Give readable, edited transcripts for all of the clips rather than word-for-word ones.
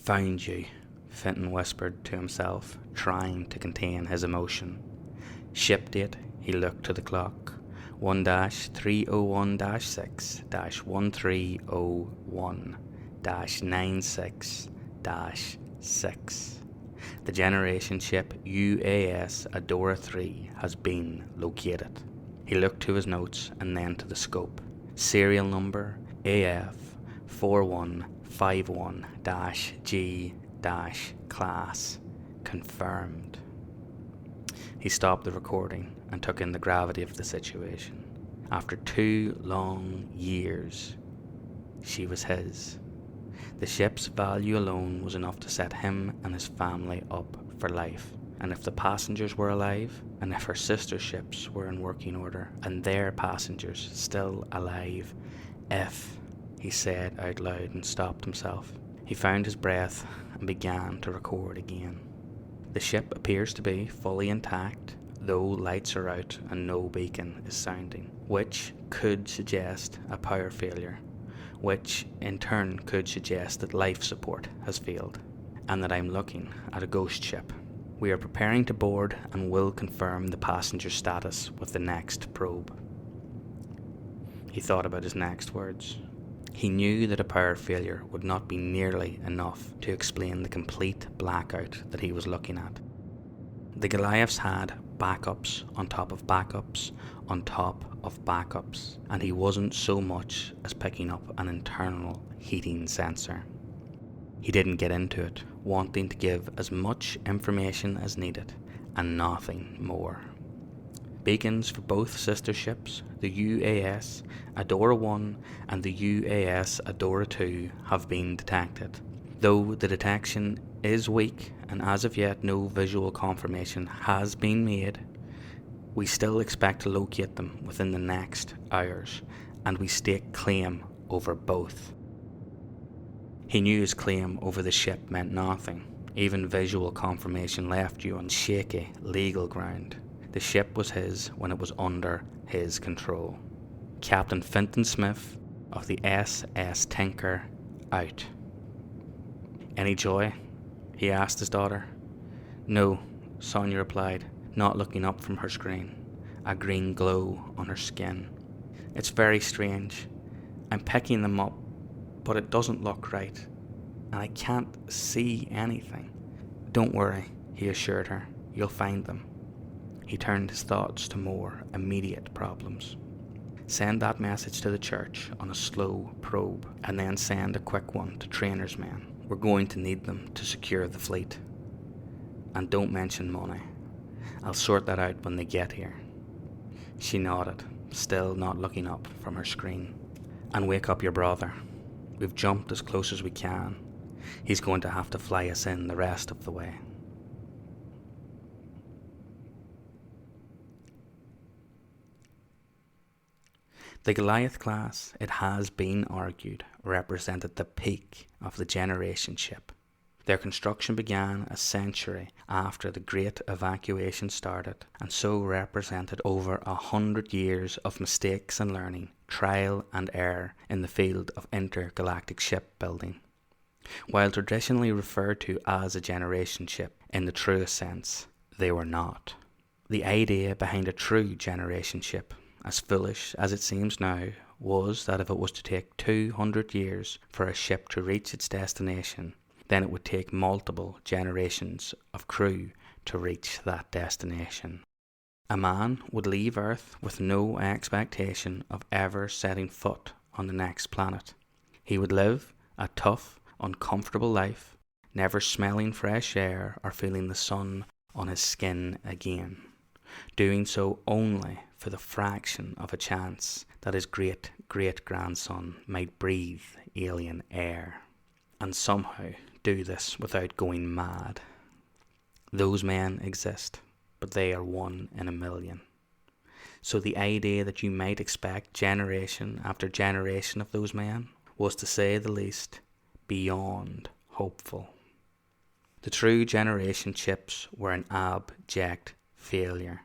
"Found you," Finton whispered to himself, trying to contain his emotion. Ship date, he looked to the clock. 1-301-6-1301-96-6. The generation ship UAS Adora 3 has been located. He looked to his notes and then to the scope. Serial number AF 4151-G-class. Confirmed. He stopped the recording and took in the gravity of the situation. After 2 long years, she was his. The ship's value alone was enough to set him and his family up for life. And if the passengers were alive, and if her sister ships were in working order, and their passengers still alive, if, he said out loud and stopped himself. He found his breath and began to record again. The ship appears to be fully intact, though lights are out and no beacon is sounding, which could suggest a power failure, which in turn could suggest that life support has failed, and that I'm looking at a ghost ship. We are preparing to board and will confirm the passenger status with the next probe. He thought about his next words. He knew that a power failure would not be nearly enough to explain the complete blackout that he was looking at. The Goliaths had backups on top of backups on top of backups, and he wasn't so much as picking up an internal heating sensor. He didn't get into it, wanting to give as much information as needed, and nothing more. Beacons for both sister ships, the UAS Adora 1 and the UAS Adora 2, have been detected. Though the detection is weak and as of yet no visual confirmation has been made, we still expect to locate them within the next hours, and we stake claim over both. He knew his claim over the ship meant nothing. Even visual confirmation left you on shaky legal ground. The ship was his when it was under his control. Captain Finton Smith of the SS Tinker out. "Any joy?" he asked his daughter. "No," Sonia replied, not looking up from her screen, a green glow on her skin. "It's very strange. I'm picking them up, but it doesn't look right, and I can't see anything." "Don't worry," he assured her. "You'll find them." He turned his thoughts to more immediate problems. Send that message to the church on a slow probe, and then send a quick one to Trainer's men. We're going to need them to secure the fleet. And don't mention money. I'll sort that out when they get here. She nodded, still not looking up from her screen. "And wake up your brother. We've jumped as close as we can. He's going to have to fly us in the rest of the way." The Goliath class, it has been argued, represented the peak of the generation ship. Their construction began a century after the Great Evacuation started, and so represented over 100 years of mistakes and learning, trial and error in the field of intergalactic shipbuilding. While traditionally referred to as a generation ship in the truest sense, they were not. The idea behind a true generation ship, as foolish as it seems now, was that if it was to take 200 years for a ship to reach its destination, then it would take multiple generations of crew to reach that destination. A man would leave Earth with no expectation of ever setting foot on the next planet. He would live a tough, uncomfortable life, never smelling fresh air or feeling the sun on his skin again, doing so only for the fraction of a chance that his great-great-grandson might breathe alien air, and somehow do this without going mad. Those men exist, but they are 1 in a million. So the idea that you might expect generation after generation of those men was, to say the least, beyond hopeful. The true generation ships were an abject failure.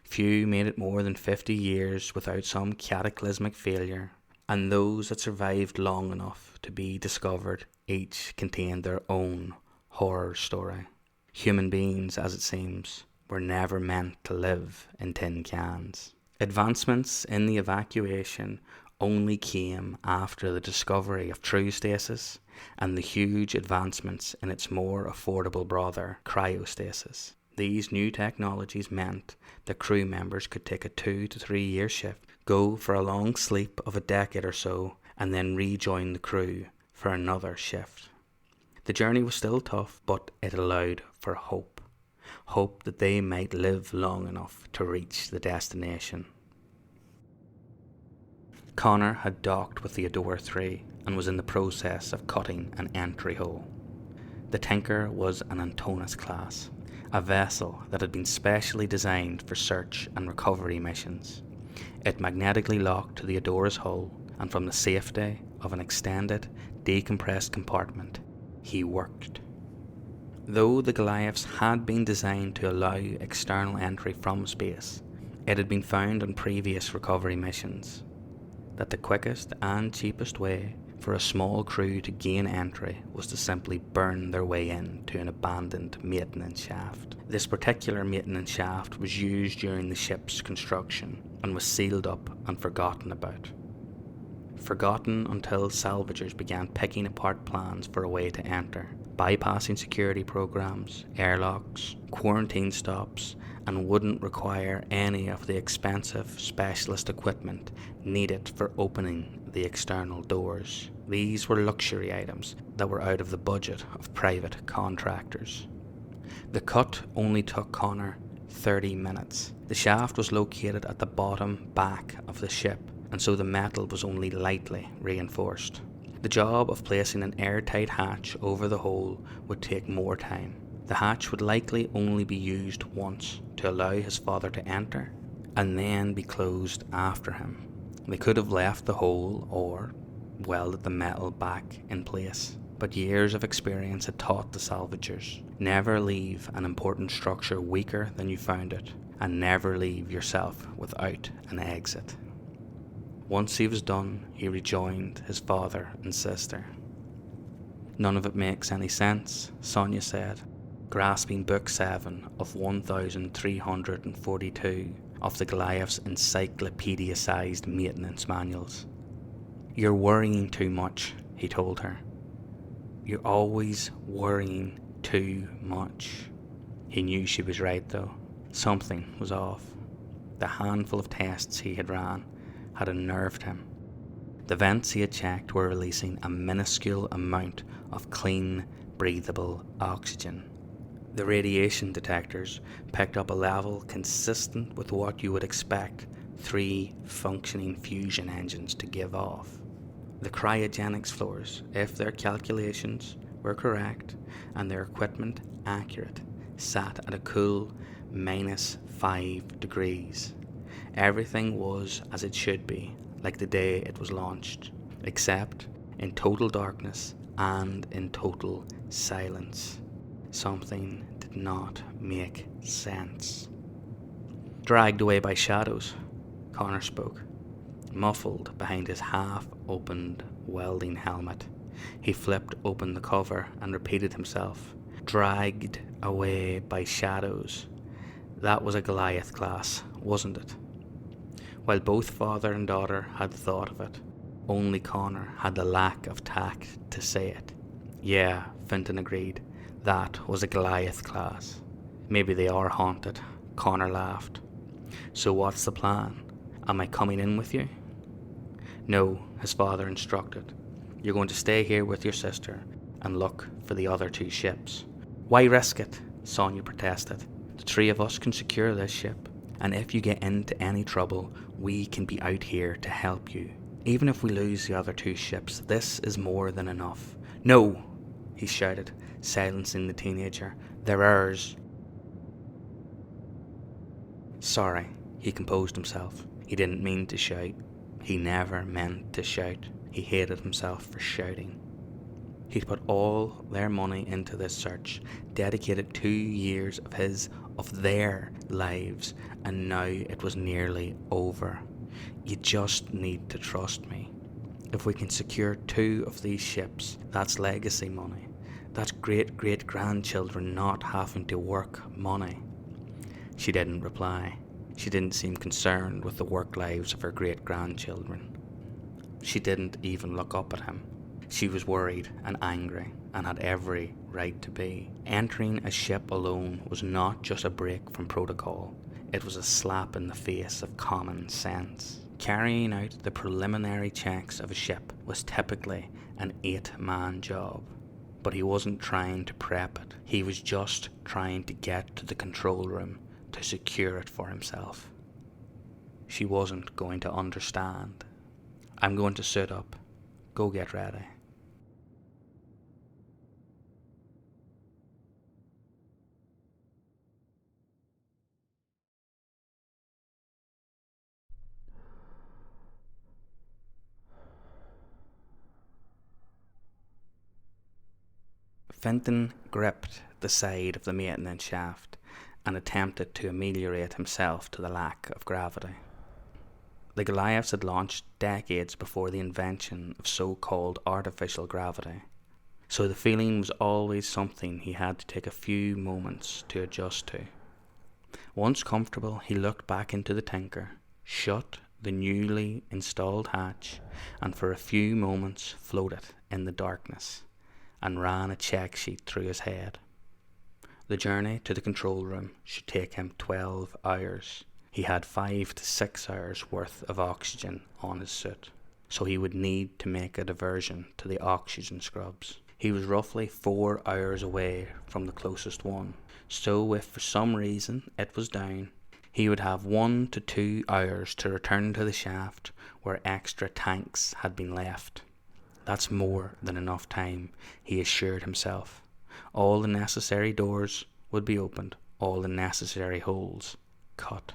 Few made it more than 50 years without some cataclysmic failure, and those that survived long enough to be discovered each contained their own horror story. Human beings, as it seems, were never meant to live in tin cans. Advancements in the evacuation only came after the discovery of true stasis and the huge advancements in its more affordable brother, cryostasis. These new technologies meant that crew members could take a 2 to 3 year shift, go for a long sleep of a decade or so, and then rejoin the crew for another shift. The journey was still tough, but it allowed for hope. Hope that they might live long enough to reach the destination. Connor had docked with the Adora 3 and was in the process of cutting an entry hole. The Tinker was an Antonis class, a vessel that had been specially designed for search and recovery missions. It magnetically locked to the Adora's hull, and from the safety of an extended, decompressed compartment, he worked. Though the Goliaths had been designed to allow external entry from space, it had been found on previous recovery missions that the quickest and cheapest way for a small crew to gain entry was to simply burn their way in to an abandoned maintenance shaft. This particular maintenance shaft was used during the ship's construction and was sealed up and forgotten about. Forgotten until salvagers began picking apart plans for a way to enter, bypassing security programs, airlocks, quarantine stops, and wouldn't require any of the expensive specialist equipment needed for opening the external doors. These were luxury items that were out of the budget of private contractors. The cut only took Connor 30 minutes. The shaft was located at the bottom back of the ship, and so the metal was only lightly reinforced. The job of placing an airtight hatch over the hole would take more time. The hatch would likely only be used once to allow his father to enter, and then be closed after him. They could have left the hole or welded the metal back in place, but years of experience had taught the salvagers, never leave an important structure weaker than you found it, and never leave yourself without an exit. Once he was done, he rejoined his father and sister. "None of it makes any sense," Sonia said, grasping Book 7 of 1,342 of the Goliath's encyclopedia-sized maintenance manuals. "You're worrying too much," he told her. "You're always worrying too much." He knew she was right though. Something was off. The handful of tests he had ran had unnerved him. The vents he had checked were releasing a minuscule amount of clean, breathable oxygen. The radiation detectors picked up a level consistent with what you would expect 3 functioning fusion engines to give off. The cryogenics floors, if their calculations were correct and their equipment accurate, sat at a cool -5 degrees. Everything was as it should be, like the day it was launched, except in total darkness and in total silence. Something did not make sense. "Dragged away by shadows," Connor spoke, muffled behind his half-opened welding helmet. He flipped open the cover and repeated himself. "Dragged away by shadows." That was a Goliath class, wasn't it? While both father and daughter had thought of it, only Connor had the lack of tact to say it. "Yeah," Finton agreed. "That was a Goliath class." "Maybe they are haunted," Connor laughed. "So what's the plan? Am I coming in with you?" "No," his father instructed. "You're going to stay here with your sister and look for the other 2 ships." "Why risk it?" Sonia protested. "The 3 of us can secure this ship, and if you get into any trouble, we can be out here to help you. Even if we lose the other 2 ships, this is more than enough." "No!" he shouted, silencing the teenager. "They're ours." "Sorry," he composed himself. He didn't mean to shout. He never meant to shout. He hated himself for shouting. He'd put all their money into this search, dedicated 2 years of their lives, and now it was nearly over. "You just need to trust me." If we can secure 2 of these ships, that's legacy money. That's great-great-grandchildren not having to work money. She didn't reply. She didn't seem concerned with the work lives of her great-grandchildren. She didn't even look up at him. She was worried and angry and had every right to be. Entering a ship alone was not just a break from protocol. It was a slap in the face of common sense. Carrying out the preliminary checks of a ship was typically an 8-man job. But he wasn't trying to prep it. He was just trying to get to the control room to secure it for himself. She wasn't going to understand. I'm going to suit up. Go get ready. Finton gripped the side of the maintenance shaft and attempted to ameliorate himself to the lack of gravity. The Goliaths had launched decades before the invention of so-called artificial gravity, so the feeling was always something he had to take a few moments to adjust to. Once comfortable, he looked back into the Tinker, shut the newly installed hatch, and for a few moments floated in the darkness and ran a check sheet through his head. The journey to the control room should take him 12 hours. He had 5 to 6 hours worth of oxygen on his suit, so he would need to make a diversion to the oxygen scrubs. He was roughly 4 hours away from the closest one, so if for some reason it was down, he would have 1 to 2 hours to return to the shaft where extra tanks had been left. That's more than enough time, he assured himself. All the necessary doors would be opened, all the necessary holes cut.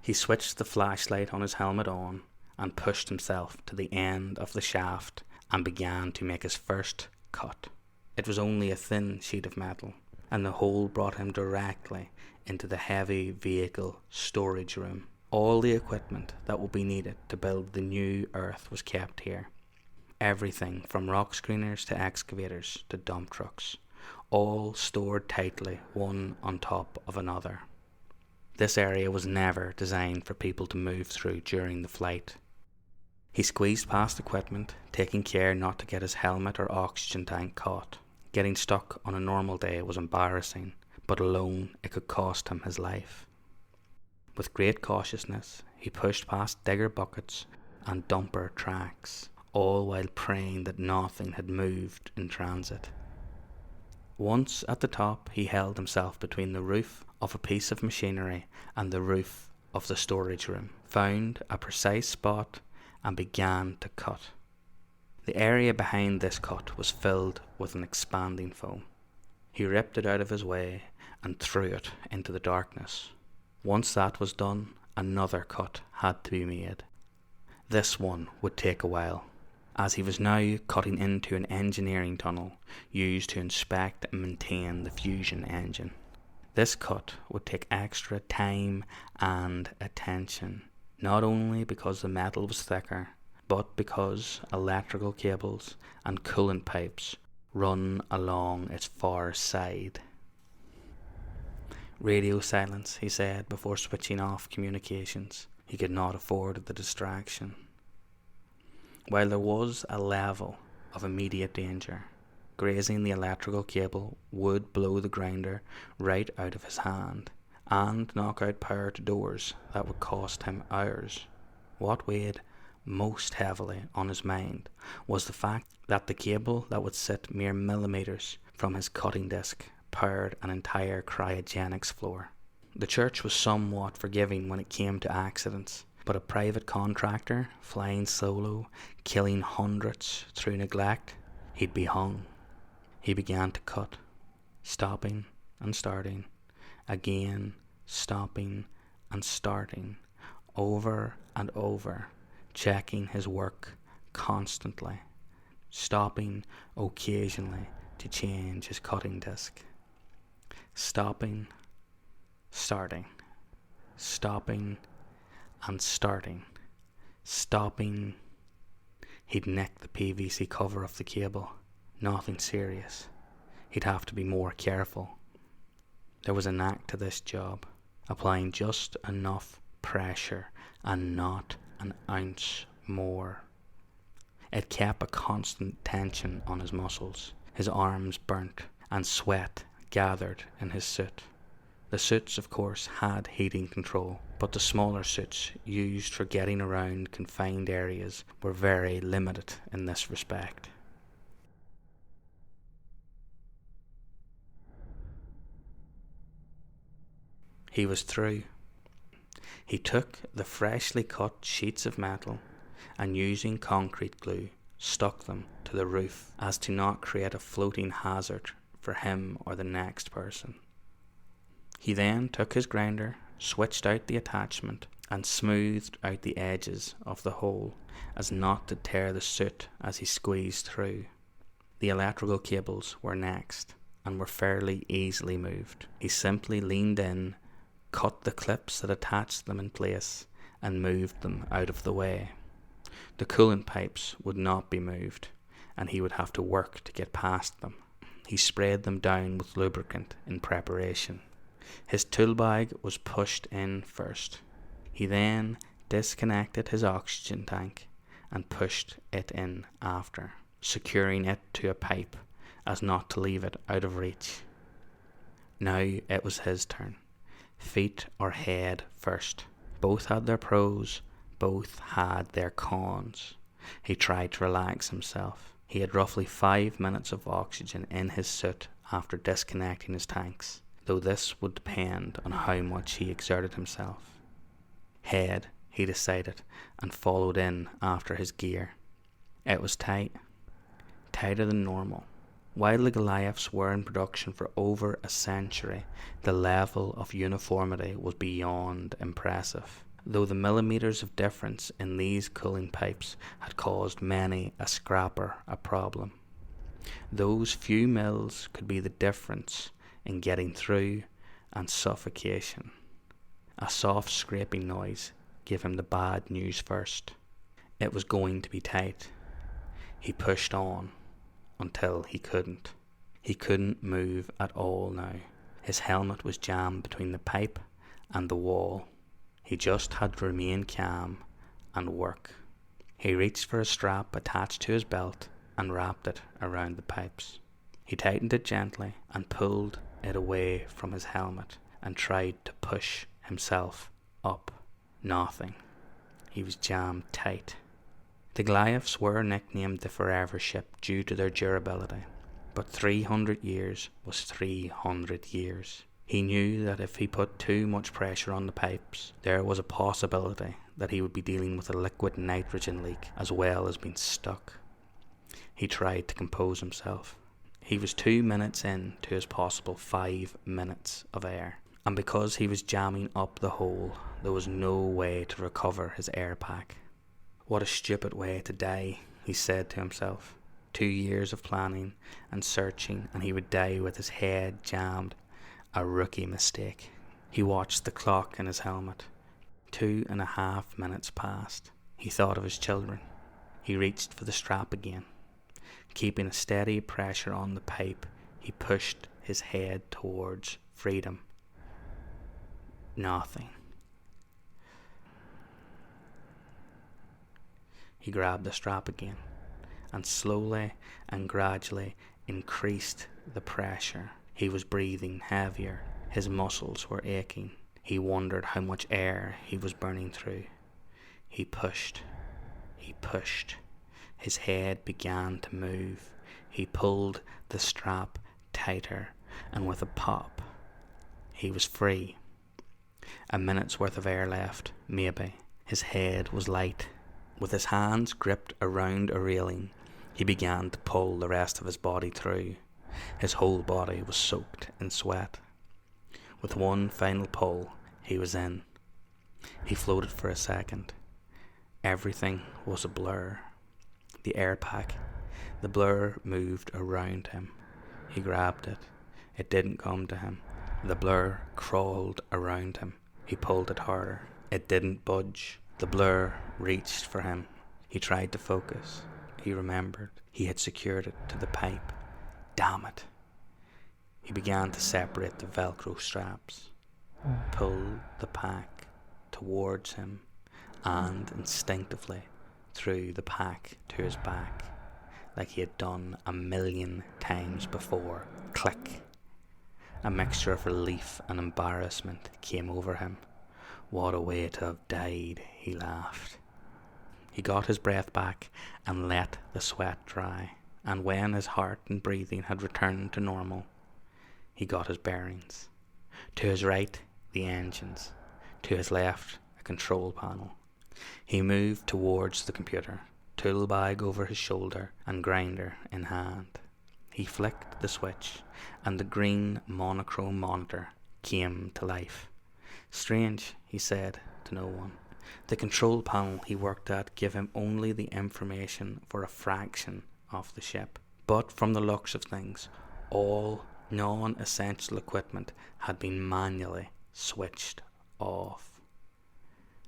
He switched the flashlight on his helmet on and pushed himself to the end of the shaft and began to make his first cut. It was only a thin sheet of metal, and the hole brought him directly into the heavy vehicle storage room. All the equipment that would be needed to build the new Earth was kept here. Everything from rock screeners to excavators to dump trucks, all stored tightly one on top of another. This area was never designed for people to move through during the flight. He squeezed past equipment, taking care not to get his helmet or oxygen tank caught. Getting stuck on a normal day was embarrassing, but alone it could cost him his life. With great cautiousness, he pushed past digger buckets and dumper tracks, all while praying that nothing had moved in transit. Once at the top, he held himself between the roof of a piece of machinery and the roof of the storage room, found a precise spot, and began to cut. The area behind this cut was filled with an expanding foam. He ripped it out of his way and threw it into the darkness. Once that was done, another cut had to be made. This one would take a while, as he was now cutting into an engineering tunnel used to inspect and maintain the fusion engine. This cut would take extra time and attention, not only because the metal was thicker, but because electrical cables and coolant pipes run along its far side. Radio silence, he said before switching off communications. He could not afford the distraction. While there was a level of immediate danger, grazing the electrical cable would blow the grinder right out of his hand and knock out power to doors that would cost him hours. What weighed most heavily on his mind was the fact that the cable that would sit mere millimeters from his cutting disc powered an entire cryogenics floor. The church was somewhat forgiving when it came to accidents, but a private contractor flying solo, killing hundreds through neglect, he'd be hung. He began to cut, stopping and starting, again stopping and starting, over and over, checking his work constantly, stopping occasionally to change his cutting disc. Stopping, starting, stopping and starting, stopping He'd nicked the PVC cover of the cable. Nothing serious. He'd have to be more careful. There was a knack to this job, applying just enough pressure and not an ounce more. It kept a constant tension on his muscles. His arms burnt and sweat gathered in his suit. The suits, of course, had heating control, but the smaller suits used for getting around confined areas were very limited in this respect. He was through. He took the freshly cut sheets of metal and, using concrete glue, stuck them to the roof as to not create a floating hazard for him or the next person. He then took his grinder, switched out the attachment, and smoothed out the edges of the hole as not to tear the suit as he squeezed through. The electrical cables were next and were fairly easily moved. He simply leaned in, cut the clips that attached them in place, and moved them out of the way. The coolant pipes would not be moved, and he would have to work to get past them. He sprayed them down with lubricant in preparation. His tool bag was pushed in first. He then disconnected his oxygen tank and pushed it in after, securing it to a pipe as not to leave it out of reach. Now it was his turn. Feet or head first. Both had their pros, both had their cons. He tried to relax himself. He had roughly 5 minutes of oxygen in his suit after disconnecting his tanks, though this would depend on how much he exerted himself. Head, he decided, and followed in after his gear. It was tight, tighter than normal. While the Goliaths were in production for over a century, the level of uniformity was beyond impressive, though the millimeters of difference in these cooling pipes had caused many a scrapper a problem. Those few mils could be the difference in getting through and suffocation. A soft scraping noise gave him the bad news first. It was going to be tight. He pushed on until he couldn't. He couldn't move at all now. His helmet was jammed between the pipe and the wall. He just had to remain calm and work. He reached for a strap attached to his belt and wrapped it around the pipes. He tightened it gently and pulled it away from his helmet and tried to push himself up. Nothing. He was jammed tight. The Goliaths were nicknamed the Forever Ship due to their durability, but 300 years was 300 years. He knew that if he put too much pressure on the pipes, there was a possibility that he would be dealing with a liquid nitrogen leak as well as being stuck. He tried to compose himself. He was 2 minutes in to his possible 5 minutes of air, and because he was jamming up the hole, there was no way to recover his air pack. What a stupid way to die, he said to himself. 2 years of planning and searching, and he would die with his head jammed. A rookie mistake. He watched the clock in his helmet. 2.5 minutes passed. He thought of his children. He reached for the strap again. Keeping a steady pressure on the pipe, he pushed his head towards freedom. Nothing. He grabbed the strap again and slowly and gradually increased the pressure. He was breathing heavier. His muscles were aching. He wondered how much air he was burning through. He pushed. He pushed. His head began to move. He pulled the strap tighter, and with a pop, he was free. A minute's worth of air left, maybe. His head was light. With his hands gripped around a railing, he began to pull the rest of his body through. His whole body was soaked in sweat. With one final pull, he was in. He floated for a second. Everything was a blur. The air pack, the blur moved around him. He grabbed it. It didn't come to him. The blur crawled around him. He pulled it harder. It didn't budge. The blur reached for him. He tried to focus. he remembered he had secured it to the pipe. Damn it. He began to separate the Velcro straps, pulled the pack towards him, and instinctively threw the pack to his back, like he had done 1,000,000 times before. Click. A mixture of relief and embarrassment came over him. What a way to have died, he laughed. He got his breath back and let the sweat dry, and when his heart and breathing had returned to normal, he got his bearings. To his right, the engines. To his left, a control panel. He moved towards the computer, tool bag over his shoulder and grinder in hand. He flicked the switch, and the green monochrome monitor came to life. Strange, he said to no one. The control panel he worked at gave him only the information for a fraction of the ship. But from the looks of things, all non-essential equipment had been manually switched off.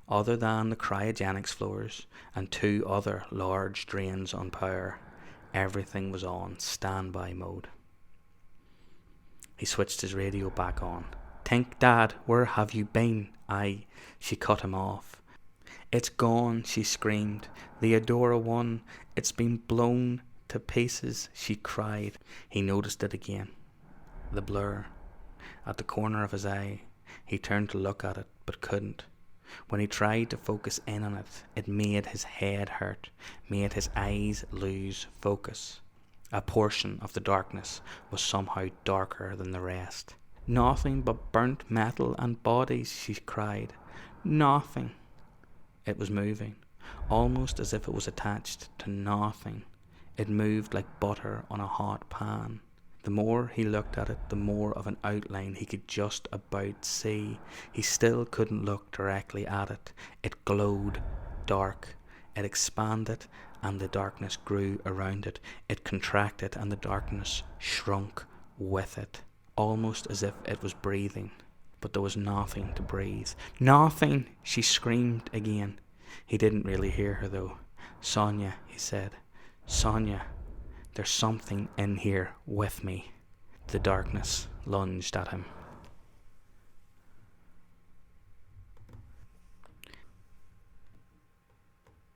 Other than the cryogenics floors and 2 other large drains on power, everything was on standby mode. He switched his radio back on. "Think, Dad, where have you been?" She cut him off. "It's gone," she screamed. "The Adora 1, it's been blown to pieces," she cried. He noticed it again. The blur at the corner of his eye. He turned to look at it, but couldn't. When he tried to focus in on it, it made his head hurt, made his eyes lose focus. A portion of the darkness was somehow darker than the rest. "Nothing but burnt metal and bodies," she cried. "Nothing." It was moving, almost as if it was attached to nothing. It moved like butter on a hot pan. The more he looked at it, the more of an outline he could just about see. He still couldn't look directly at it. It glowed dark. It expanded, and the darkness grew around it. It contracted, and the darkness shrunk with it, almost as if it was breathing. But there was nothing to breathe. "Nothing!" she screamed again. He didn't really hear her, though. "Sonia," he said. "Sonia, there's something in here with me." The darkness lunged at him.